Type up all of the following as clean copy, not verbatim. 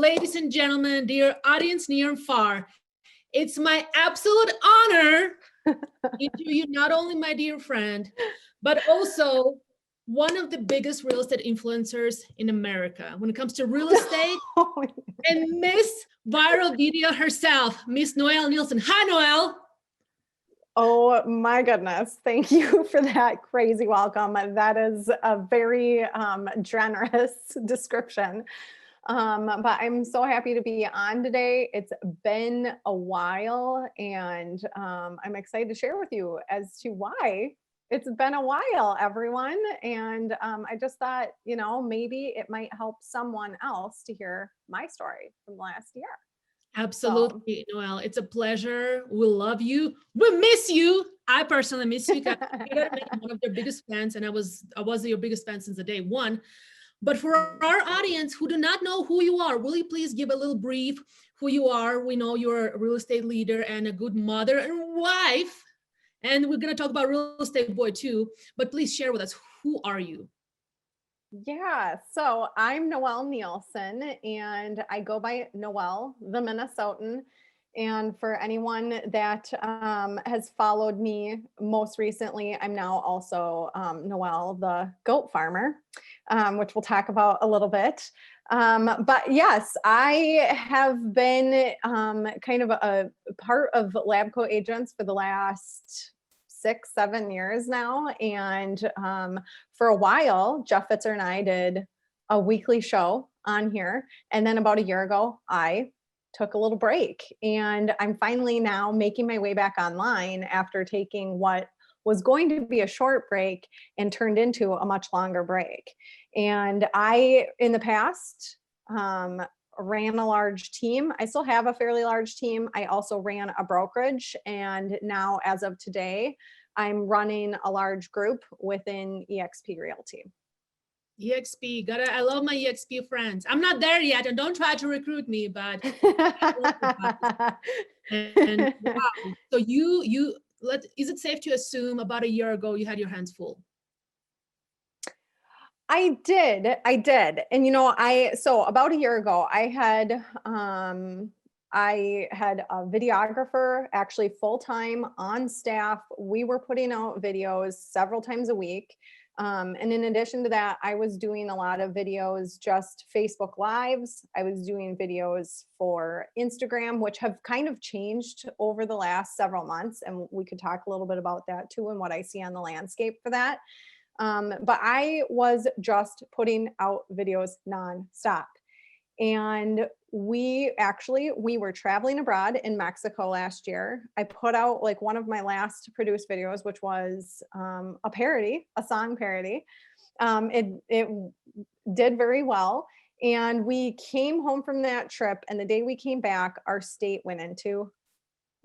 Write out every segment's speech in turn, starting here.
ladies and gentlemen, dear audience near and far, it's my absolute honor to introduce you not only my dear friend, but also one of the biggest real estate influencers in America when it comes to real estate, and Miss Viral Video herself, Miss Noelle Nielsen. Hi, Noelle. Oh my goodness. Thank you for that crazy welcome. That is a very generous description. But I'm so happy to be on today. It's been a while, and I'm excited to share with you as to why it's been a while, everyone. And I just thought, maybe it might help someone else to hear my story from last year. Absolutely, so. Noelle. It's a pleasure. We love you. We miss you. I personally miss you. I'm one of your biggest fans, and I was your biggest fan since the day one. But for our audience who do not know who you are, will you please give a little brief who you are? We know you're a real estate leader and a good mother and wife. And we're going to talk about real estate boy too. But please share with us, who are you? Yeah, so I'm Noelle Nielsen, and I go by Noelle, the Minnesotan. And for anyone that has followed me most recently, I'm now also Noelle, the goat farmer, which we'll talk about a little bit. But yes, I have been kind of a part of LabCoatAgents for the last 6-7 years now. And for a while, Jeff Fitzer and I did a weekly show on here. And then about a year ago, I took a little break, and I'm finally now making my way back online after taking what was going to be a short break and turned into a much longer break. And I, in the past, ran a large team. I still have a fairly large team. I also ran a brokerage, and now as of today, I'm running a large group within eXp Realty. EXP, I love my EXP friends. I'm not there yet, and don't try to recruit me, but and wow. So is it safe to assume about a year ago you had your hands full? I did. And so about a year ago, I had a videographer actually full-time on staff. We were putting out videos several times a week. And in addition to that, I was doing a lot of videos, just Facebook Lives. I was doing videos for Instagram, which have kind of changed over the last several months. And we could talk a little bit about that too, and what I see on the landscape for that. But I was just putting out videos nonstop. And we were traveling abroad in Mexico last year. I put out like one of my last produced videos, which was a song parody. It did very well. And we came home from that trip, and the day we came back, our state went into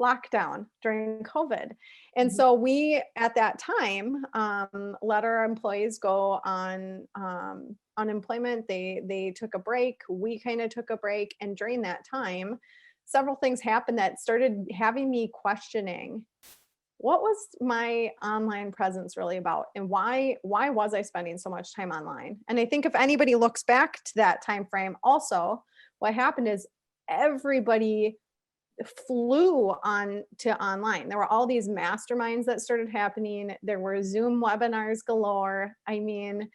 lockdown during COVID. And so we, at that time, let our employees go on unemployment. They took a break. We kind of took a break. And during that time, several things happened that started having me questioning, what was my online presence really about? And why was I spending so much time online? And I think if anybody looks back to that time frame, also what happened is everybody flew on to online. There were all these masterminds that started happening. There were Zoom webinars galore. I mean,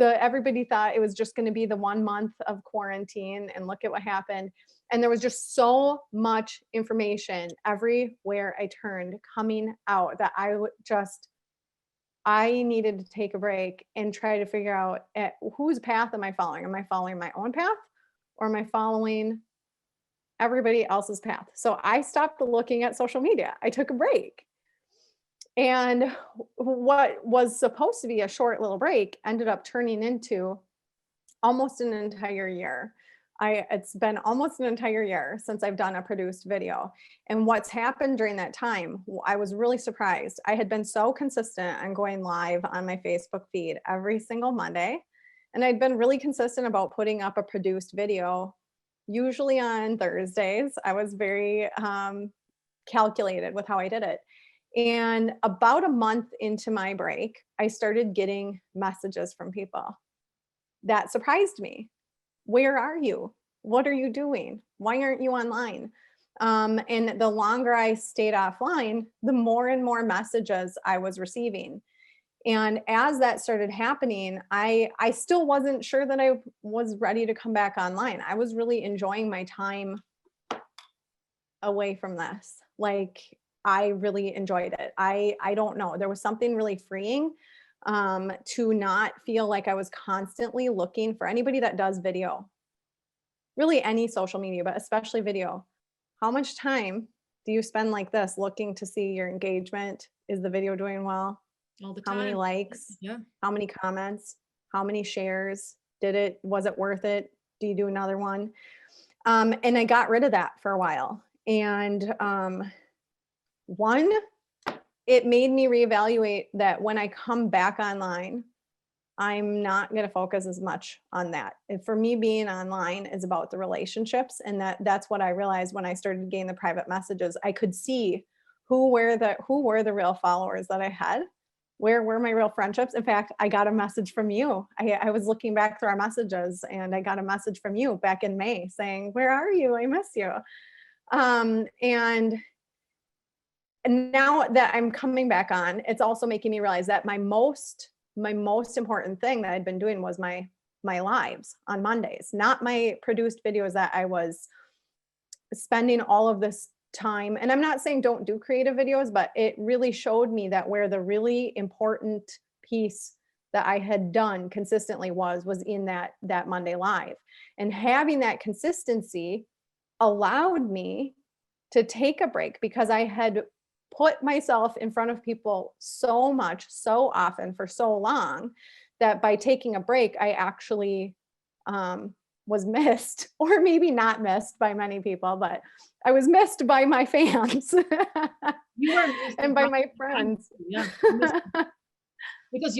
everybody thought it was just going to be the 1 month of quarantine, and look at what happened. And there was just so much information everywhere I turned coming out that I needed to take a break and try to figure out whose path am I following? Am I following my own path, or am I following everybody else's path? So I stopped looking at social media. I took a break. And what was supposed to be a short little break ended up turning into almost an entire year. It's been almost an entire year since I've done a produced video. And what's happened during that time, I was really surprised. I had been so consistent on going live on my Facebook feed every single Monday. And I'd been really consistent about putting up a produced video, usually on Thursdays. I was very calculated with how I did it. And about a month into my break, I started getting messages from people that surprised me. Where are you? what are you doing? Why aren't you online? And the longer I stayed offline, the more and more messages I was receiving. And as that started happening, I still wasn't sure that I was ready to come back online. I was really enjoying my time away from this. Like, I really enjoyed it. I don't know. There was something really freeing to not feel like I was constantly looking for anybody that does video, really any social media, but especially video. How much time do you spend like this looking to see your engagement? Is the video doing well? All the How time. many likes? Yeah. How many comments? How many shares? Was it worth it? Do you do another one? And I got rid of that for a while. And one, it made me reevaluate that when I come back online, I'm not going to focus as much on that. And for me, being online is about the relationships. And that's what I realized when I started getting the private messages. I could see who were the real followers that I had. Where were my real friendships? In fact, I got a message from you. I was looking back through our messages, and I got a message from you back in May saying, "Where are you? I miss you." And now that I'm coming back on, it's also making me realize that my most important thing that I'd been doing was my lives on Mondays, not my produced videos that I was spending all of this time. And I'm not saying don't do creative videos, but it really showed me that where the really important piece that I had done consistently was in that Monday live. And having that consistency allowed me to take a break, because I had put myself in front of people so much, so often, for so long, that by taking a break, I actually was missed, or maybe not missed by many people, but I was missed by my fans and by my friends. Yeah. Because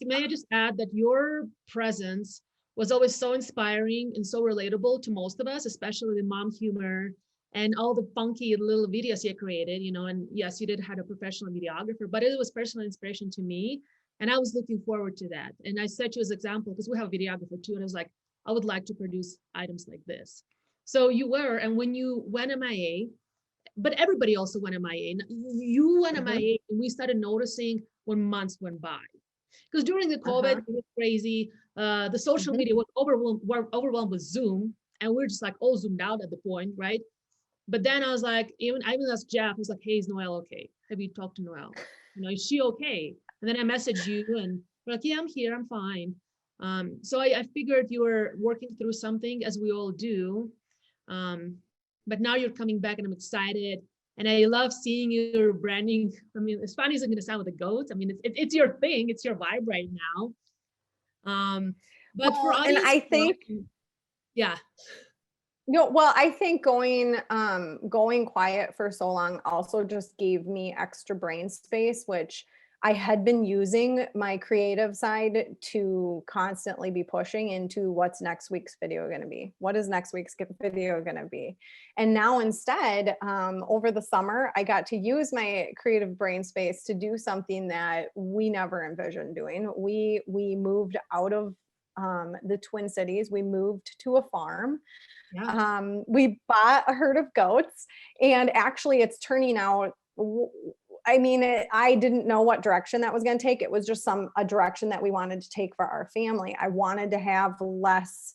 may I just add that your presence was always so inspiring and so relatable to most of us, especially the mom humor and all the funky little videos you created, and yes, you did have a professional videographer, but it was personal inspiration to me. And I was looking forward to that. And I set you as example because we have a videographer too. And I was like, I would like to produce items like this. So you were, and when you went MIA, but everybody also went MIA. You went MIA, and we started noticing when months went by. Because during the COVID, it was crazy. The social media was overwhelmed with Zoom, and we're just like all zoomed out at the point, right? But then I was like, I even asked Jeff, I was like, hey, is Noelle okay? Have you talked to Noelle? Is she okay? And then I messaged you, and we're like, yeah, I'm here, I'm fine. So I figured you were working through something, as we all do. But now you're coming back, and I'm excited. And I love seeing your branding. I mean, as funny as it's going to sound with the goats, I mean, it's your thing. It's your vibe right now. But for audience, and I think, yeah. No, well, I think going quiet for so long also just gave me extra brain space, which I had been using my creative side to constantly be pushing into what's next week's video going to be? What is next week's video going to be? And now instead, over the summer, I got to use my creative brain space to do something that we never envisioned doing. We moved out of the Twin Cities. We moved to a farm. Yeah. We bought a herd of goats, and actually it's turning out, I mean, I didn't know what direction that was going to take. It was just a direction that we wanted to take for our family. I wanted to have less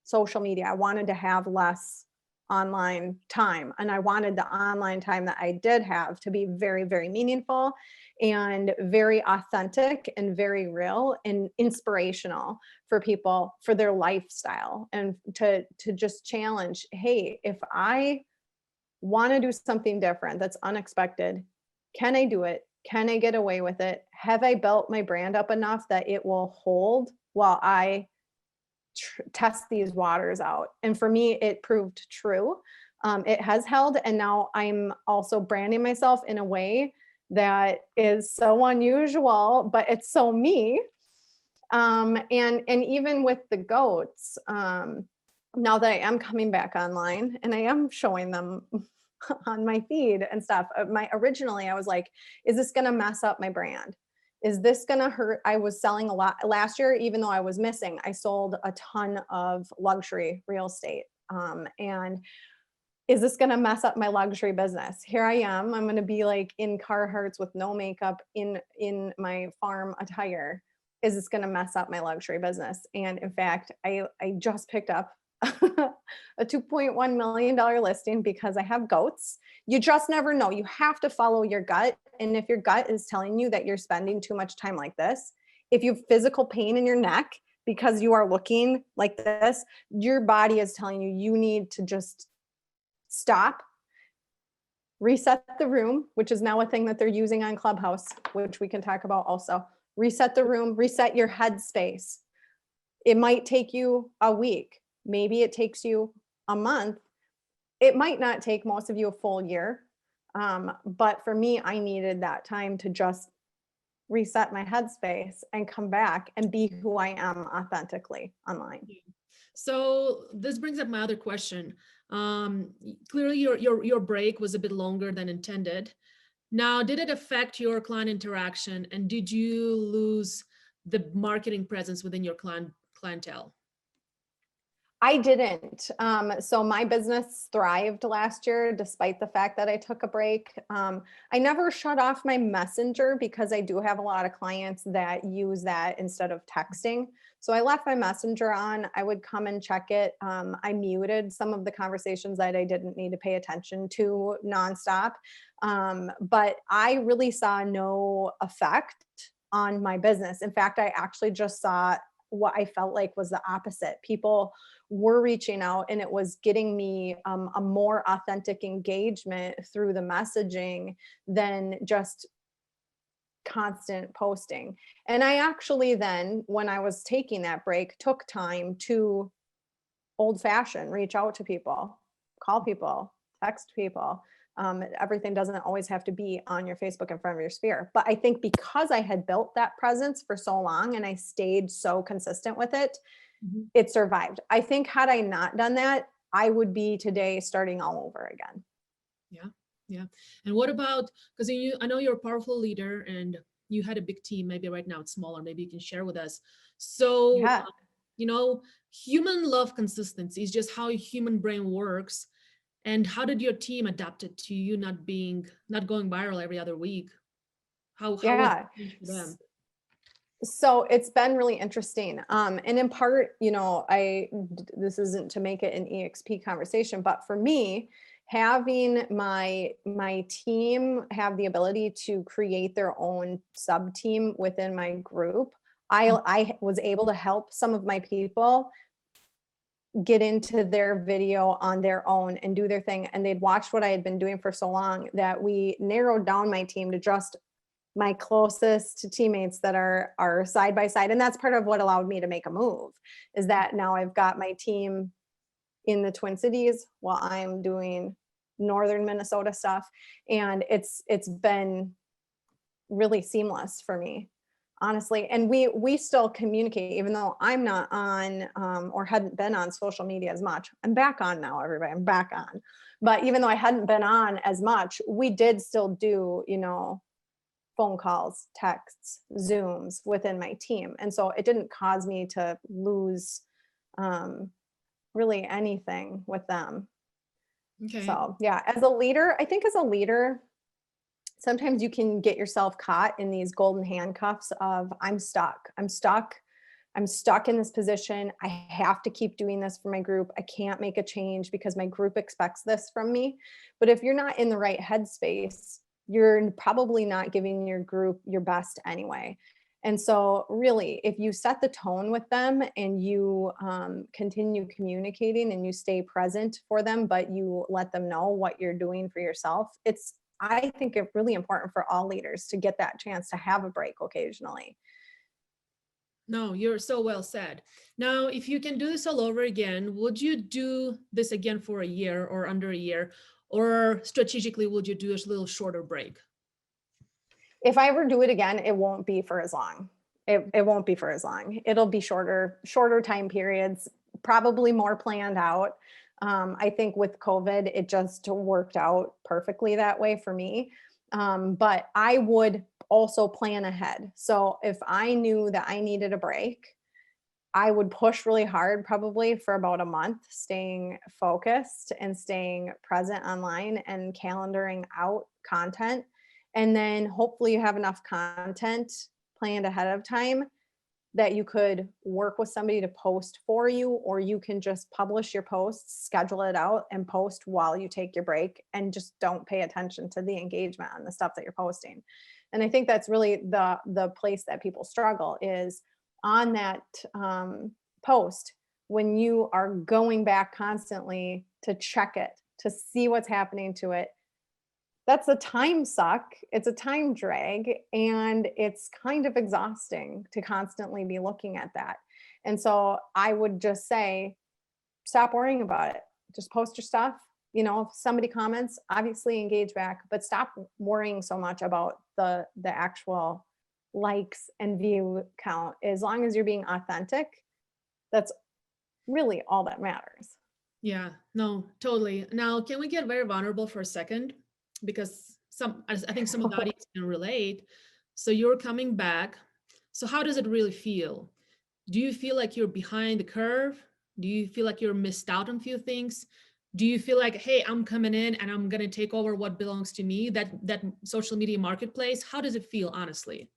social media. I wanted to have less online time, and I wanted the online time that I did have to be very, very meaningful and very authentic and very real and inspirational for people, for their lifestyle, and to just challenge, hey, if I want to do something different that's unexpected, can I do it? Can I get away with it? Have I built my brand up enough that it will hold while I test these waters out? And for me, it proved true. It has held. And now I'm also branding myself in a way that is so unusual, but it's so me. And even with the goats, now that I am coming back online and I am showing them on my feed and stuff, originally I was like, is this going to mess up my brand? Is this going to hurt? I was selling a lot last year, even though I was missing, I sold a ton of luxury real estate. And is this going to mess up my luxury business? Here I am. I'm going to be like in Carhartts with no makeup in my farm attire. Is this going to mess up my luxury business? And in fact, I just picked up a $2.1 million listing because I have goats. You just never know. You have to follow your gut. And if your gut is telling you that you're spending too much time like this, if you have physical pain in your neck because you are looking like this, your body is telling you, you need to just stop, reset the room, which is now a thing that they're using on Clubhouse, which we can talk about also. Reset the room, reset your headspace. It might take you a week. Maybe it takes you a month. It might not take most of you a full year. But for me, I needed that time to just reset my headspace and come back and be who I am authentically online. So this brings up my other question. Clearly your break was a bit longer than intended. Now, did it affect your client interaction, and did you lose the marketing presence within your clientele? I didn't. So my business thrived last year, despite the fact that I took a break. I never shut off my messenger because I do have a lot of clients that use that instead of texting. So I left my messenger on. I would come and check it. I muted some of the conversations that I didn't need to pay attention to nonstop. But I really saw no effect on my business. In fact, I actually just saw what I felt like was the opposite. People were reaching out and it was getting me a more authentic engagement through the messaging than just constant posting. And I actually then, when I was taking that break, took time to old fashioned reach out to people, call people, text people. Everything doesn't always have to be on your Facebook in front of your sphere. But I think because I had built that presence for so long and I stayed so consistent with it, it survived. I think had I not done that, I would be today starting all over again. Yeah. And what about, because I know you're a powerful leader and you had a big team, maybe right now it's smaller, maybe you can share with us. So, Yeah. Human love consistency is just how a human brain works. And how did your team adapt it to you not going viral every other week? How was it for them? So it's been really interesting. And in part, this isn't to make it an EXP conversation, but for me, having my team have the ability to create their own sub team within my group, I was able to help some of my people get into their video on their own and do their thing. And they'd watched what I had been doing for so long that we narrowed down my team to just my closest teammates that are side by side. And that's part of what allowed me to make a move, is that now I've got my team in the Twin Cities while I'm doing northern Minnesota stuff. And it's been really seamless for me, honestly. And we still communicate, even though I'm not on or hadn't been on social media as much. I'm back on now, everybody. I'm back on. But even though I hadn't been on as much, we did still do, phone calls, texts, Zooms within my team. And so it didn't cause me to lose really anything with them. Okay. So yeah, as a leader, sometimes you can get yourself caught in these golden handcuffs of I'm stuck in this position. I have to keep doing this for my group. I can't make a change because my group expects this from me. But if you're not in the right headspace, you're probably not giving your group your best anyway. And so really, if you set the tone with them and you continue communicating and you stay present for them, but you let them know what you're doing for yourself, I think it's really important for all leaders to get that chance to have a break occasionally. No, you're so well said. Now, if you can do this all over again, would you do this again for a year or under a year? Or strategically, would you do a little shorter break? If I ever do it again, it won't be for as long. It won't be for as long. It'll be shorter time periods, probably more planned out. I think with COVID, it just worked out perfectly that way for me. But I would also plan ahead. So if I knew that I needed a break, I would push really hard, probably for about a month, staying focused and staying present online and calendaring out content. And then hopefully you have enough content planned ahead of time that you could work with somebody to post for you, or you can just publish your posts, schedule it out, and post while you take your break, and just don't pay attention to the engagement on the stuff that you're posting. And I think that's really the place that people struggle, is on that post, when you are going back constantly to check it, to see what's happening to it. That's a time suck. It's a time drag, and it's kind of exhausting to constantly be looking at that. And so I would just say, stop worrying about it. Just post your stuff. You know, if somebody comments, obviously engage back, but stop worrying so much about the actual likes and view count. As long as you're being authentic, that's really all that matters. Yeah, no, totally. Now, can we get very vulnerable for a second? Because I think some of the audience can relate. So you're coming back. So how does it really feel? Do you feel like you're behind the curve? Do you feel like you're missed out on a few things? Do you feel like, hey, I'm coming in and I'm going to take over what belongs to me, that social media marketplace? How does it feel, honestly?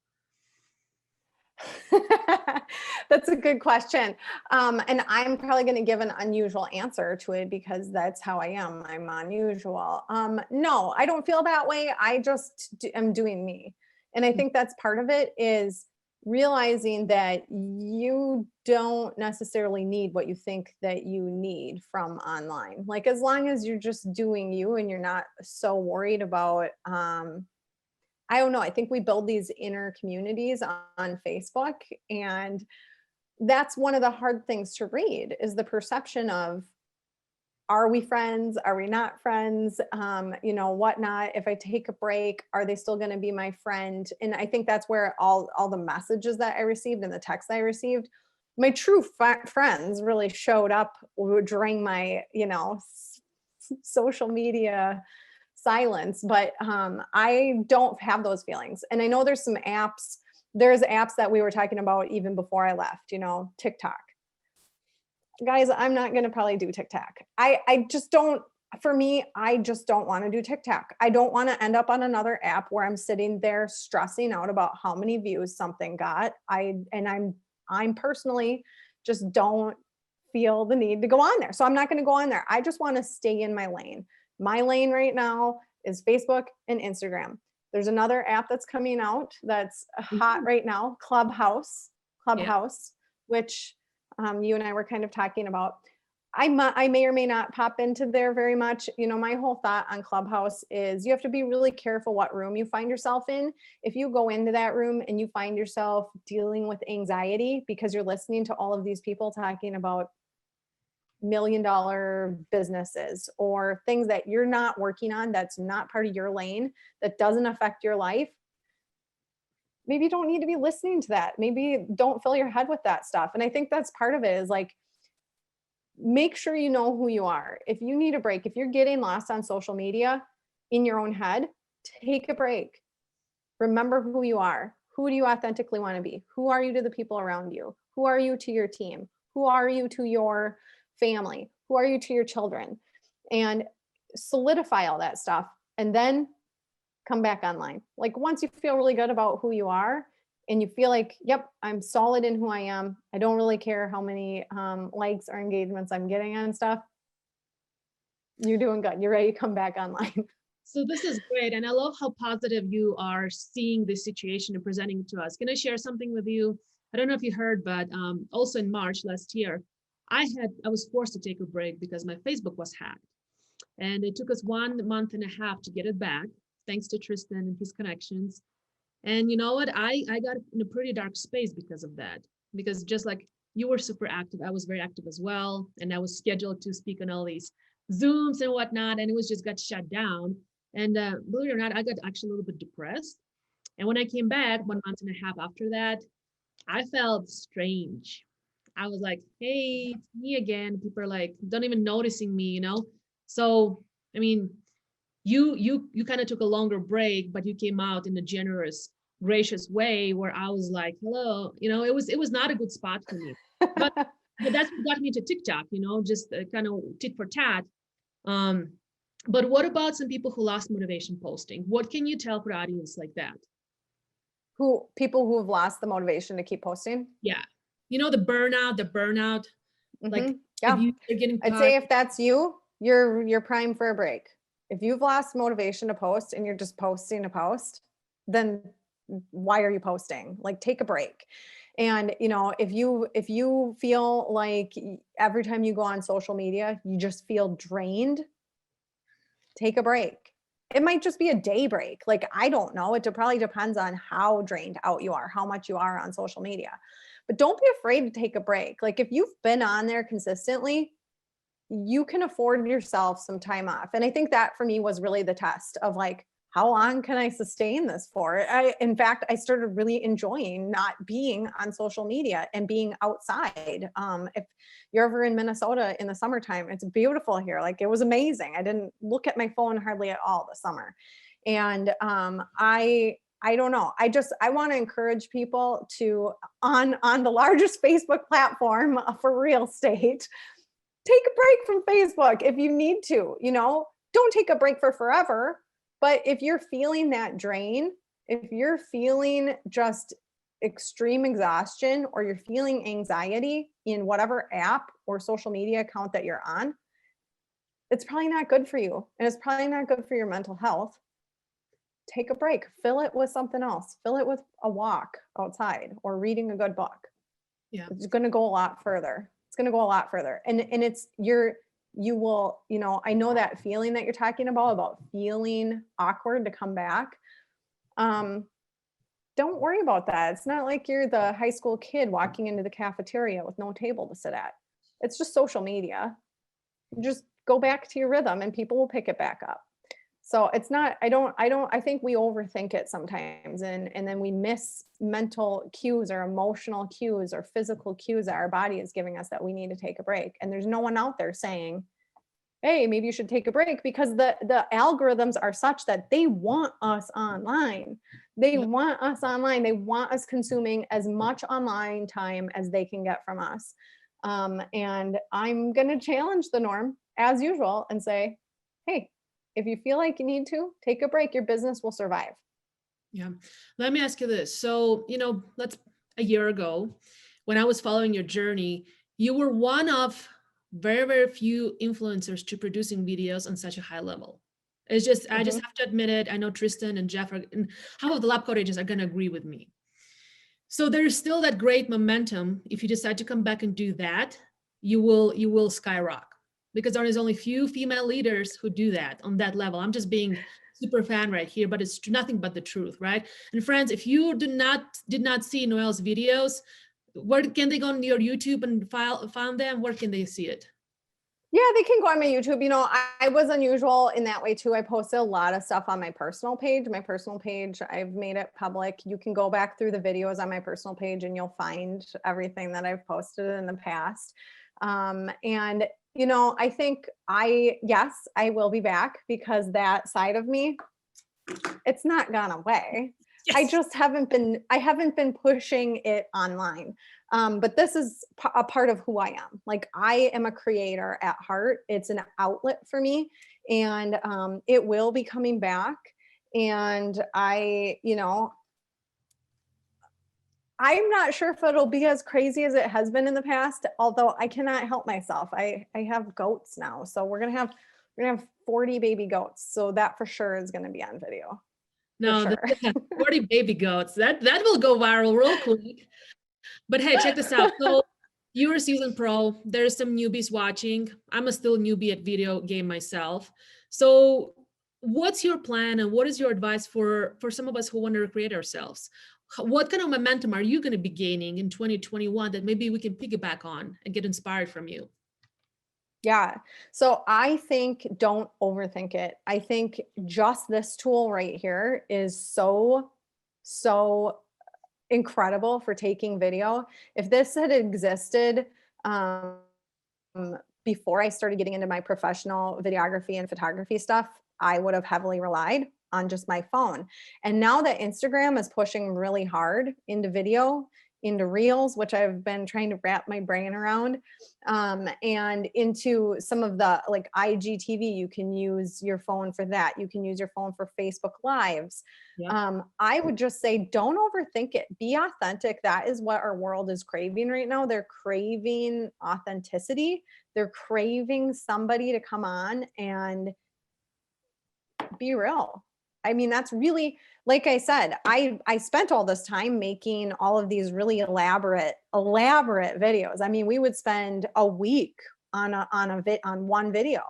That's a good question. And I'm probably going to give an unusual answer to it, because that's how I am. I'm unusual. No, I don't feel that way. I just am doing me. And I think that's part of it, is realizing that you don't necessarily need what you think that you need from online. Like, as long as you're just doing you and you're not so worried about, I don't know. I think we build these inner communities on Facebook, and that's one of the hard things to read, is the perception of, are we friends? Are we not friends? You know, whatnot. If I take a break, are they still going to be my friend? And I think that's where all the messages that I received and the texts I received, my true friends really showed up during my, you know, social media silence. But I don't have those feelings. And I know there's apps that we were talking about even before I left, you know, TikTok. Guys, I'm not going to probably do TikTok. I just don't, for me, I just don't want to do TikTok. I don't want to end up on another app where I'm sitting there stressing out about how many views something got. I'm personally just don't feel the need to go on there. So I'm not going to go on there. I just want to stay in my lane. My lane right now is Facebook and Instagram. There's another app that's coming out that's hot right now, Clubhouse, yeah. Which you and I were kind of talking about. I may or may not pop into there very much. You know, my whole thought on Clubhouse is you have to be really careful what room you find yourself in. If you go into that room and you find yourself dealing with anxiety because you're listening to all of these people talking about $1 million businesses or things that you're not working on, that's not part of your lane, that doesn't affect your life, maybe you don't need to be listening to that. Maybe don't fill your head with that stuff. And I think that's part of it, is like, make sure you know who you are. If you need a break, if you're getting lost on social media in your own head, take a break. Remember who you are. Who do you authentically want to be? Who are you to the people around you? Who are you to your team? Who are you to your family? Who are you to your children? And solidify all that stuff, and then come back online. Like, once you feel really good about who you are and you feel like, yep, I'm solid in who I am, I don't really care how many likes or engagements I'm getting on stuff, you're doing good. You're ready to come back online. So this is great. And I love how positive you are seeing this situation and presenting it to us. Can I share something with you? I don't know if you heard, but also in March last year, I was forced to take a break because my Facebook was hacked. And it took us 1.5 months to get it back, thanks to Tristan and his connections. And you know what? I got in a pretty dark space because of that. Because just like you were super active, I was very active as well. And I was scheduled to speak on all these Zooms and whatnot, and it was just got shut down. And believe it or not, I got actually a little bit depressed. And when I came back 1.5 months after that, I felt strange. I was like, hey, it's me again. People are like, don't even noticing me, you know? So, I mean, you kind of took a longer break, but you came out in a generous, gracious way where I was like, hello, it was not a good spot for me. But that's what got me to TikTok, just kind of tit for tat. Um, but what about some people who lost motivation posting? What can you tell for the audience like that? People who have lost the motivation to keep posting? Yeah. The burnout, like Yeah. they're getting I'd say if that's you, you're prime for a break. If you've lost motivation to post and you're just posting to post, then why are you posting? Like, take a break. And if you feel like every time you go on social media, you just feel drained, take a break. It might just be a day break. Like, I don't know. It probably depends on how drained out you are, how much you are on social media. But don't be afraid to take a break. Like, if you've been on there consistently, you can afford yourself some time off. And I think that for me was really the test of like, how long can I sustain this for? In fact, I started really enjoying not being on social media and being outside. If you're ever in Minnesota in the summertime, it's beautiful here. Like, it was amazing. I didn't look at my phone hardly at all this summer. And I don't know. I want to encourage people to, on the largest Facebook platform for real estate, take a break from Facebook if you need to. Don't take a break for forever. But if you're feeling that drain, if you're feeling just extreme exhaustion, or you're feeling anxiety in whatever app or social media account that you're on, it's probably not good for you. And it's probably not good for your mental health. Take a break, fill it with something else, fill it with a walk outside or reading a good book. Yeah. It's going to go a lot further. It's going to go a lot further. And you will, I know that feeling that you're talking about feeling awkward to come back. Don't worry about that. It's not like you're the high school kid walking into the cafeteria with no table to sit at. It's just social media. Just go back to your rhythm and people will pick it back up. So it's not, I think we overthink it sometimes, and then we miss mental cues or emotional cues or physical cues that our body is giving us that we need to take a break. And there's no one out there saying, hey, maybe you should take a break, because the algorithms are such that they want us online. They want us online. They want us consuming as much online time as they can get from us. And I'm going to challenge the norm as usual and say, hey, if you feel like you need to take a break, your business will survive. Yeah. Let me ask you this. So, let's a year ago, when I was following your journey, you were one of very, very few influencers to producing videos on such a high level. It's just, I just have to admit it. I know Tristan and Jeff and half of the LabCoatAgents are going to agree with me. So there's still that great momentum. If you decide to come back and do that, you will skyrocket, because there is only few female leaders who do that on that level. I'm just being super fan right here, but it's nothing but the truth, right? And friends, if you did not see Noelle's videos, where can they go on your YouTube and find them? Where can they see it? Yeah, they can go on my YouTube. I was unusual in that way too. I posted a lot of stuff on my personal page. My personal page, I've made it public. You can go back through the videos on my personal page and you'll find everything that I've posted in the past. And I think I will be back, because that side of me, it's not gone away. Yes. I haven't been pushing it online. But this is a part of who I am. Like, I am a creator at heart. It's an outlet for me, and it will be coming back. And I'm not sure if it'll be as crazy as it has been in the past, although I cannot help myself. I have goats now. So we're going to have 40 baby goats. So that for sure is going to be on video. No, sure. 40 baby goats. That will go viral real quick. But hey, check this out. So you're a seasoned pro. There's some newbies watching. I'm a still newbie at video game myself. So what's your plan, and what is your advice for some of us who want to recreate ourselves? What kind of momentum are you going to be gaining in 2021 that maybe we can piggyback on and get inspired from you? Yeah. So I think don't overthink it. I think just this tool right here is so incredible for taking video. If this had existed before I started getting into my professional videography and photography stuff, I would have heavily relied on just my phone. And now that Instagram is pushing really hard into video, into reels, which I've been trying to wrap my brain around, and into some of the like IGTV, you can use your phone for that. You can use your phone for Facebook Lives. Yeah. I would just say, don't overthink it. Be authentic. That is what our world is craving right now. They're craving authenticity. They're craving somebody to come on and be real. I mean, that's really, like I said, I spent all this time making all of these really elaborate videos. I mean, we would spend a week on one video.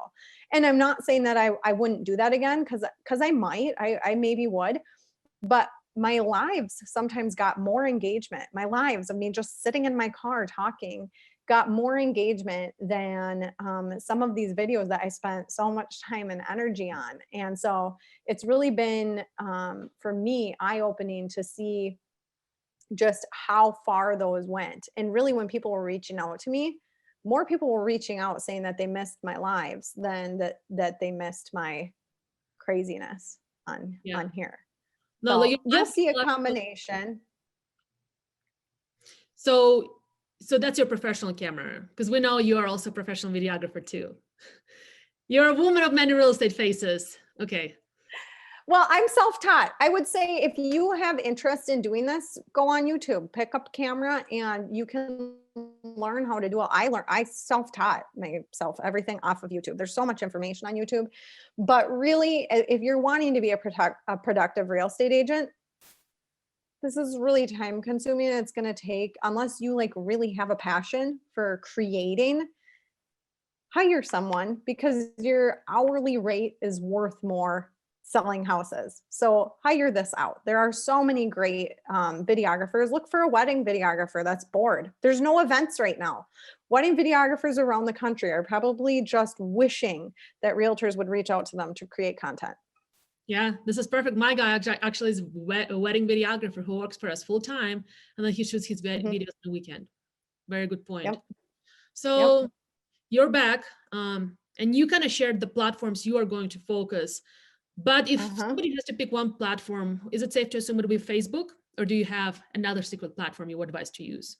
And I'm not saying that I wouldn't do that again, because I might, I maybe would, but my lives sometimes got more engagement. My lives, I mean, just sitting in my car talking, got more engagement than some of these videos that I spent so much time and energy on. And so it's really been, for me, eye-opening to see just how far those went. And really, when people were reaching out to me, more people were reaching out saying that they missed my lives than that they missed my craziness on here. No, So like you'll see a combination. So that's your professional camera, because we know you are also a professional videographer too. You're a woman of many real estate faces. Okay. Well, I'm self-taught. I would say if you have interest in doing this, go on YouTube, pick up a camera, and you can learn how to do it. I self-taught myself everything off of YouTube. There's so much information on YouTube, but really, if you're wanting to be a productive real estate agent, this is really time consuming. It's going to take, unless you like really have a passion for creating, hire someone, because your hourly rate is worth more selling houses. So hire this out. There are so many great videographers. Look for a wedding videographer that's bored. There's no events right now. Wedding videographers around the country are probably just wishing that realtors would reach out to them to create content. Yeah, this is perfect. My guy actually is a wedding videographer who works for us full time, and then he shoots his videos on the weekend. Very good point. Yep. So you're back, and you kind of shared the platforms you are going to focus. But if somebody has to pick one platform, is it safe to assume it'll be Facebook, or do you have another secret platform you would advise to use?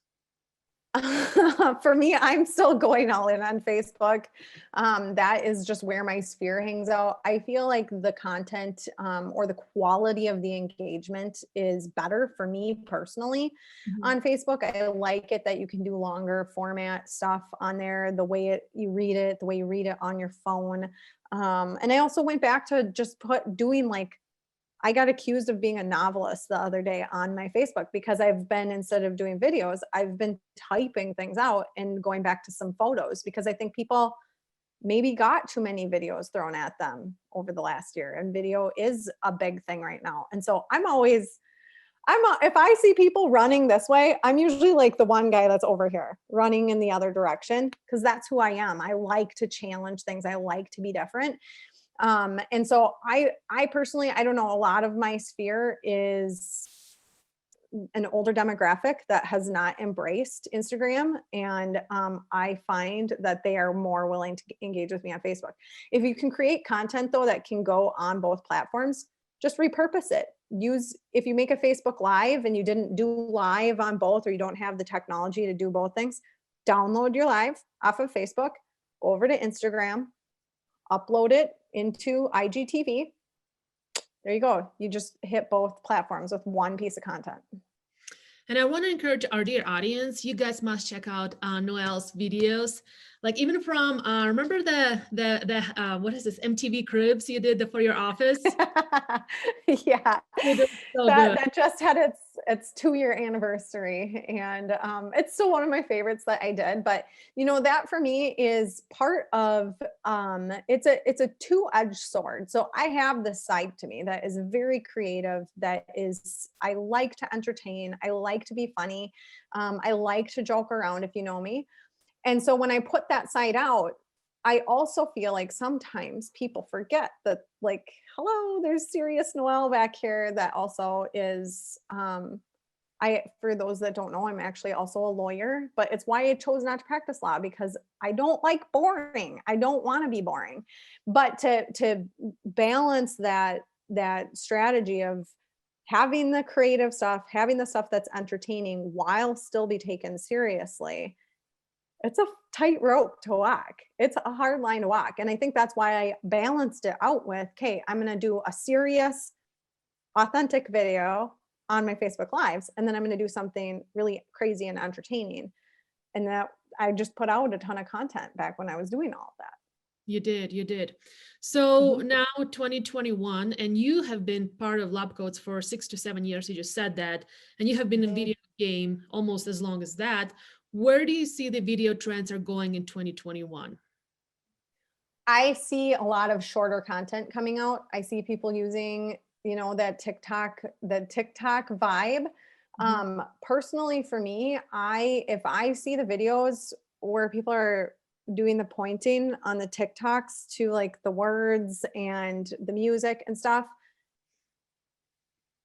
For me, I'm still going all in on Facebook. That is just where my sphere hangs out. I feel like the content or the quality of the engagement is better for me personally on Facebook. I like it that you can do longer format stuff on there, the way you read it, the way you read it on your phone. And I also went back to just doing like, I got accused of being a novelist the other day on my Facebook, because I've been, instead of doing videos, I've been typing things out and going back to some photos, because I think people maybe got too many videos thrown at them over the last year, and video is a big thing right now. And so if I see people running this way, I'm usually like the one guy that's over here running in the other direction, because that's who I am. I like to challenge things. I like to be different. And so I personally, I don't know, a lot of my sphere is an older demographic that has not embraced Instagram. And I find that they are more willing to engage with me on Facebook. If you can create content though, that can go on both platforms, just repurpose it. If you make a Facebook Live and you didn't do live on both, or you don't have the technology to do both things, download your live off of Facebook, go over to Instagram, upload it into IGTV. There you go. You just hit both platforms with one piece of content. And I want to encourage our dear audience, you guys must check out Noelle's videos. Like even from, remember the what is this, MTV Cribs you did for your office? Yeah, so that just had its 2-year anniversary, and it's still one of my favorites that I did. But you know, that for me is part of it's a two-edged sword. So I have this side to me that is very creative, that is, I like to entertain, I like to be funny, I like to joke around, if you know me. And so when I put that side out, I also feel like sometimes people forget that, like, hello, there's serious Noelle back here that also is, I for those that don't know, I'm actually also a lawyer, but it's why I chose not to practice law, because I don't like boring. I don't want to be boring. But to balance that strategy of having the creative stuff, having the stuff that's entertaining while still be taken seriously, it's a tightrope to walk. It's a hard line to walk. And I think that's why I balanced it out with, okay, I'm going to do a serious, authentic video on my Facebook Lives, and then I'm going to do something really crazy and entertaining. And that I just put out a ton of content back when I was doing all of that. You did. So now 2021, and you have been part of LabCoats for 6 to 7 years. You just said that, and you have been in video game almost as long as that. Where do you see the video trends are going in 2021? I see a lot of shorter content coming out. I see people using, that TikTok vibe. Personally for me, if I see the videos where people are doing the pointing on the TikToks to like the words and the music and stuff,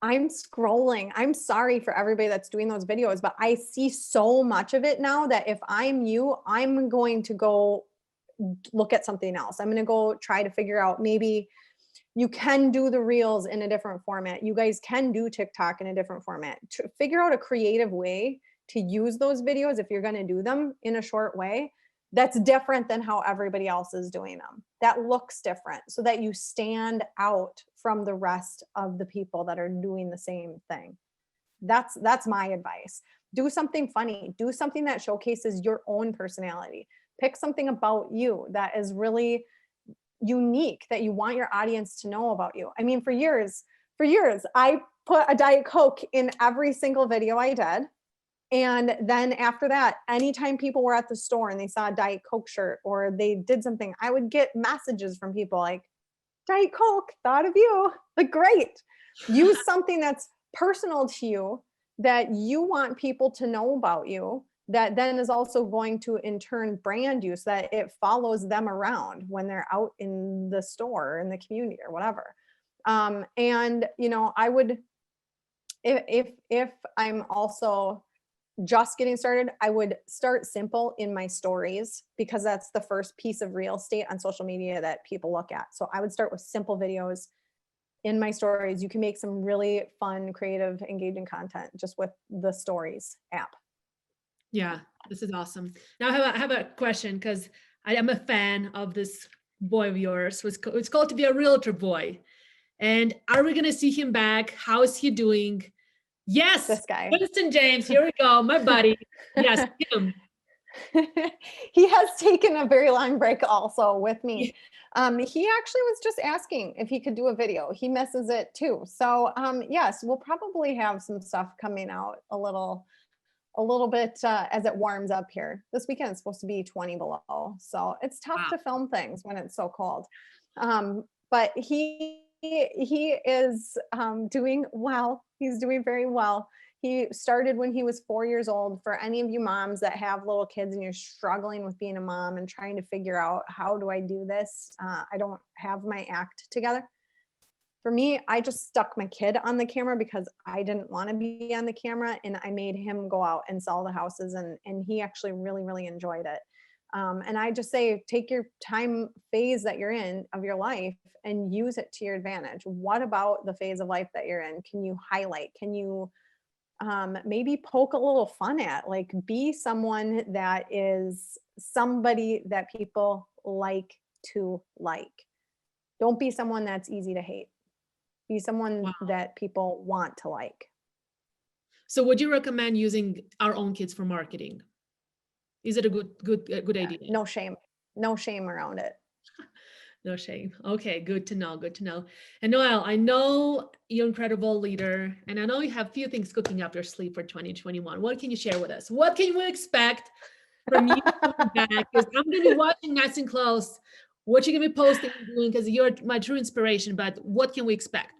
I'm scrolling. I'm sorry for everybody that's doing those videos, but I see so much of it now that if I'm you, I'm going to go look at something else. I'm going to go try to figure out, maybe you can do the reels in a different format. You guys can do TikTok in a different format. To figure out a creative way to use those videos, if you're going to do them in a short way, that's different than how everybody else is doing them. That looks different, so that you stand out from the rest of the people that are doing the same thing. That's my advice. Do something funny. Do something that showcases your own personality. Pick something about you that is really unique, that you want your audience to know about you. I mean, for years, I put a Diet Coke in every single video I did. And then after that, anytime people were at the store and they saw a Diet Coke shirt or they did something, I would get messages from people like, Diet Coke, thought of you. Like, great. Use something that's personal to you, that you want people to know about you, that then is also going to in turn brand you, so that it follows them around when they're out in the store, in the community, or whatever. And I would, if I'm also just getting started, I would start simple in my stories, because that's the first piece of real estate on social media that people look at. So I would start with simple videos in my stories. You can make some really fun, creative, engaging content just with the Stories app. Yeah, this is awesome. Now I have a question, because I am a fan of this boy of yours. It's called To Be a Realtor Boy. And are we going to see him back? How is he doing? Yes, this guy. Winston James, here we go, my buddy. Yes, him. He has taken a very long break also with me. He actually was just asking if he could do a video. He misses it too. So yes, we'll probably have some stuff coming out a little bit as it warms up here. This weekend is supposed to be 20 below. So it's tough to film things when it's so cold. But he is doing well. He's doing very well. He started when he was 4 years old. For any of you moms that have little kids and you're struggling with being a mom and trying to figure out, how do I do this? I don't have my act together. For me, I just stuck my kid on the camera because I didn't want to be on the camera, and I made him go out and sell the houses, and he actually really, really enjoyed it. And I just say, take your time phase that you're in of your life and use it to your advantage. What about the phase of life that you're in can you highlight? Can you maybe poke a little fun at? Like, be someone that is somebody that people like to like. Don't be someone that's easy to hate. Be someone that people want to like. So would you recommend using our own kids for marketing? Is it a good idea? No shame around it. No shame. Okay, good to know. And Noelle, I know you're an incredible leader, and I know you have a few things cooking up your sleeve for 2021. What can you share with us? What can we expect from you back? Because I'm going to be watching nice and close what you're going to be posting and doing, because you're my true inspiration. But what can we expect?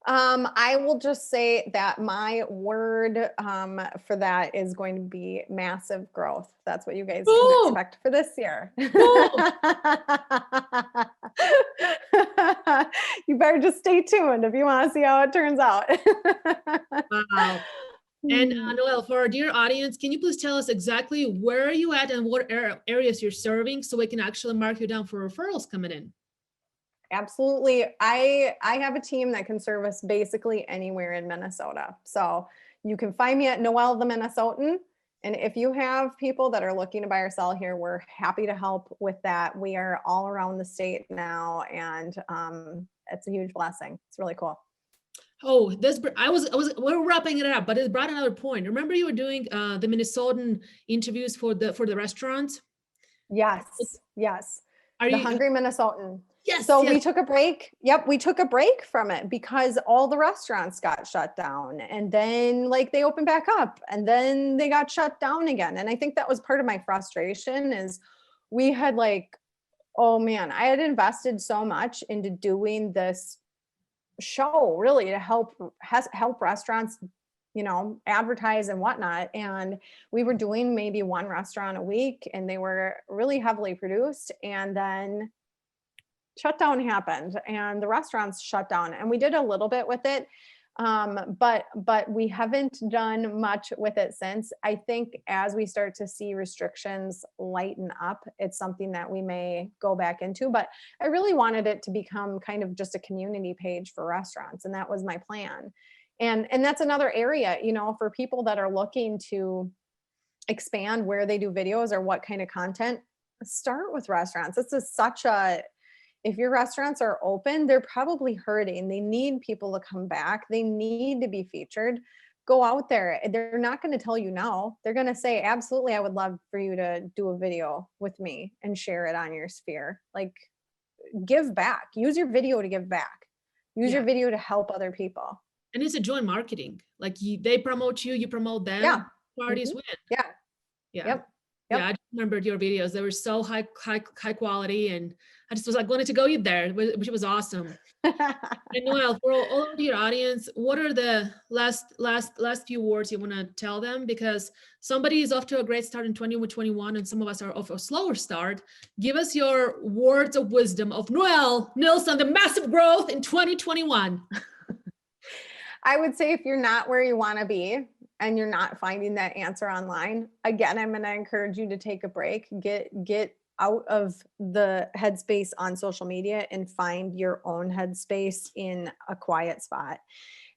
I will just say that my word for that is going to be massive growth. That's what you guys can expect for this year. You better just stay tuned if you want to see how it turns out. Wow. And Noelle, for our dear audience, can you please tell us exactly where are you at and what areas you're serving so we can actually mark you down for referrals coming in? Absolutely. I have a team that can service basically anywhere in Minnesota. So you can find me at Noelle the Minnesotan. And if you have people that are looking to buy or sell here, we're happy to help with that. We are all around the state now, and it's a huge blessing. It's really cool. Oh, we're wrapping it up, but it brought another point. Remember you were doing the Minnesotan interviews for the restaurants? Yes. Are the you Hungry Minnesotan? Yes. So we took a break. Yep, we took a break from it because all the restaurants got shut down, and then like they opened back up, and then they got shut down again. And I think that was part of my frustration is we had like, oh man, I had invested so much into doing this show really to help restaurants, advertise and whatnot. And we were doing maybe one restaurant a week, and they were really heavily produced. And then shutdown happened and the restaurants shut down, and we did a little bit with it. But we haven't done much with it since. I think as we start to see restrictions lighten up, it's something that we may go back into, but I really wanted it to become kind of just a community page for restaurants. And that was my plan. And that's another area, for people that are looking to expand where they do videos or what kind of content, start with restaurants. This is if your restaurants are open, they're probably hurting. They need people to come back. They need to be featured. Go out there. They're not going to tell you no. They're going to say, absolutely, I would love for you to do a video with me and share it on your sphere. Like, give back. Use your video to give back. Use your video to help other people. And it's a joint marketing. Like they promote you, you promote them. Yeah. Parties win. Yeah. Yep. Yeah, I just remembered your videos. They were so high quality, and I just was like wanted to go eat there, which was awesome. And Noelle, for all of your audience, what are the last few words you want to tell them? Because somebody is off to a great start in 2021, and some of us are off a slower start. Give us your words of wisdom of Noelle Nielsen, the massive growth in 2021. I would say if you're not where you want to be, and you're not finding that answer online, again, I'm going to encourage you to take a break, get out of the headspace on social media and find your own headspace in a quiet spot.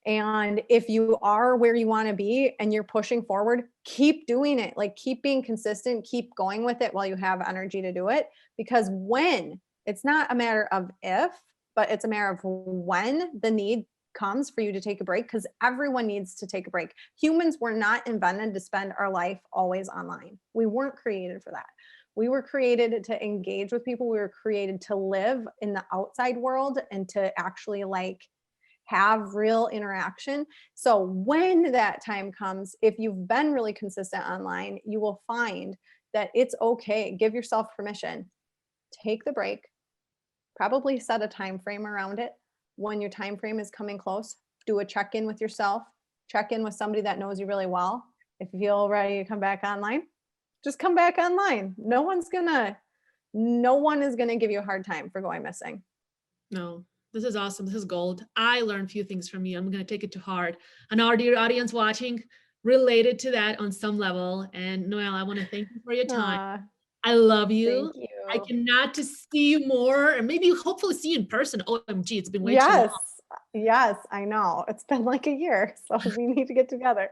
And if you are where you want to be and you're pushing forward, keep doing it. Like, keep being consistent, keep going with it while you have energy to do it. Because when, it's not a matter of if, but it's a matter of when the need comes for you to take a break, because everyone needs to take a break. Humans were not invented to spend our life always online. We weren't created for that. We were created to engage with people. We were created to live in the outside world and to actually have real interaction. So when that time comes, if you've been really consistent online, you will find that it's okay. Give yourself permission. Take the break. Probably set a time frame around it. When your time frame is coming close, do a check-in with yourself, check in with somebody that knows you really well. If you feel ready to come back online, just come back online. No one is gonna give you a hard time for going missing. No, this is awesome. This is gold. I learned a few things from you. I'm gonna take it to heart. And our dear audience watching related to that on some level. And Noelle, I want to thank you for your time. I love you. Thank you. I cannot to see you more, and maybe hopefully see you in person. OMG, it's been way too long. Yes, I know. It's been like a year, so we need to get together.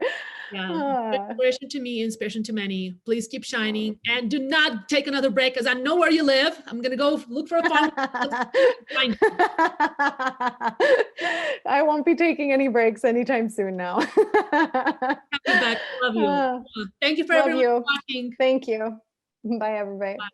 Yeah. Inspiration to me, inspiration to many. Please keep shining, and do not take another break, because I know where you live. I'm gonna go look for a farm. I won't be taking any breaks anytime soon now. Happy back. Love you. Thank you for everyone watching. Thank you. Bye, everybody. Bye.